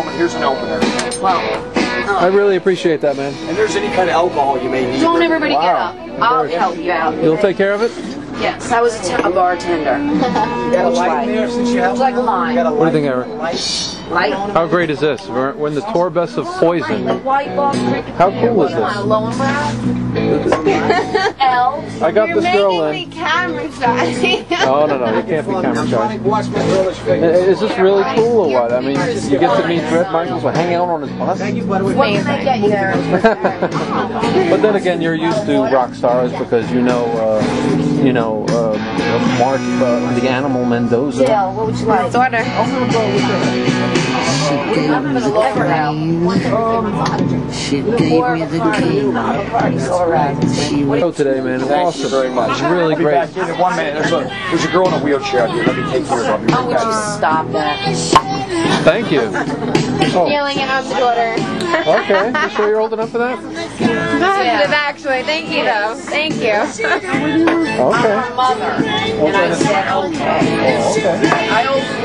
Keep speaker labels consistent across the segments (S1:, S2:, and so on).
S1: helmet. Here's an opener. Wow.
S2: I really appreciate that, man.
S1: And there's any kind of alcohol you may need.
S3: Don't everybody get up. I'll help you out.
S2: You'll take care of it?
S3: Yes, I was a bartender.
S1: You got a light in there since you have
S3: like a line.
S2: What do you think, Eric?
S3: Light.
S2: How great is this? We're in the tour bus of poison. How cool is this? I got this girl in.
S4: You're making me camera shy.
S2: Oh, no, you can't be camera shy. Is this really cool or what? I mean, you get to meet Bret Michaels or hang out on his bus?
S3: What can I get you there?
S2: But then again, you're used to rock stars because Mark, the Animal Mendoza.
S3: Jill, what would you like?
S4: Order.
S3: I'm going to never now.
S5: She gave me the key.
S2: Oh, today, man.
S1: Thank you very much.
S2: It's really
S1: I'll be
S2: great.
S1: back in 1 minute. There's a girl in a wheelchair out here. Let me take care of her. I'll be right
S3: How would you
S1: back.
S3: stop that?
S2: Thank you. Oh,
S4: Yelling at my daughter.
S2: okay. You sure you're old enough for that?
S4: Positive, actually. Thank you, though. Thank you.
S2: Okay.
S3: Mother. And I said, okay.
S2: Okay.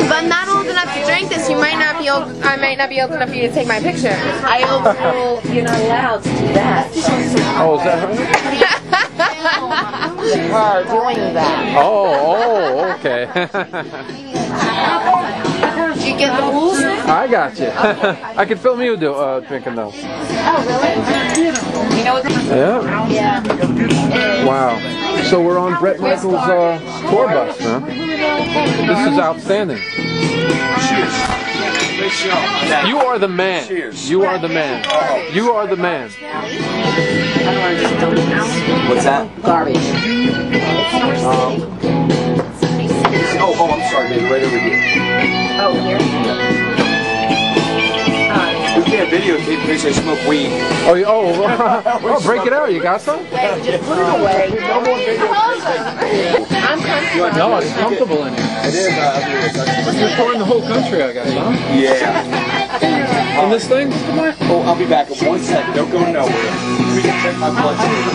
S4: But I'm not old enough to drink this. You might not be old. I might not be old enough for you to take my picture.
S3: I overruled, you're not allowed to do that.
S2: Oh, is that her?
S3: Her doing that.
S2: Oh, okay.
S3: Did you get the rules?
S2: I got you. I could film you drinking those.
S3: Oh, really? You know what?
S2: Yeah.
S3: Yeah.
S2: Wow. So we're on Bret Michaels' tour bus, man. This is outstanding.
S1: Cheers.
S2: You are the man.
S1: Cheers.
S2: You are the man. You are the man.
S1: What's that?
S3: Garbage.
S1: Oh, I'm sorry, baby. Right over here.
S3: Oh, here?
S1: You can't videotape in case I smoke weed.
S2: Oh, break it out. You got some?
S3: Wait, just put it away.
S1: No more videotape.
S4: I'm comfortable.
S2: No, it's comfortable in here.
S1: It is.
S2: You're touring the whole country, I guess, huh?
S1: Yeah.
S2: In this thing?
S1: Oh, I'll be back in 1 second. Don't go nowhere. We can check my blood sugar.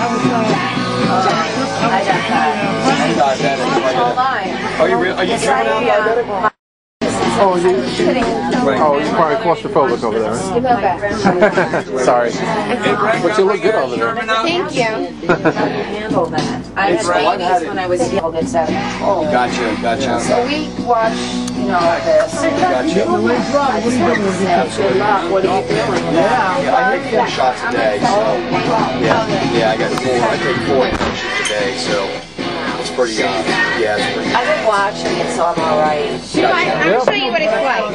S3: I got that.
S1: I'm diabetic.
S3: Oh, mine.
S1: Are you real? Are you tripping out diabetic?
S2: Oh, you're probably claustrophobic over there, right?
S3: Give that back.
S2: Sorry. But you look good over there.
S4: Thank you.
S3: Handle that. I had babies when I was young, etc. Oh.
S1: Gotcha.
S3: So we watch, this.
S1: Gotcha.
S3: Good luck. What are you doing?
S1: Yeah, I take 4 shots a day, so yeah, I got 4. I take 4 injections a day, so it's pretty, it's pretty.
S3: I've been watching it, so I'm all right.
S4: I'll show you what it's like.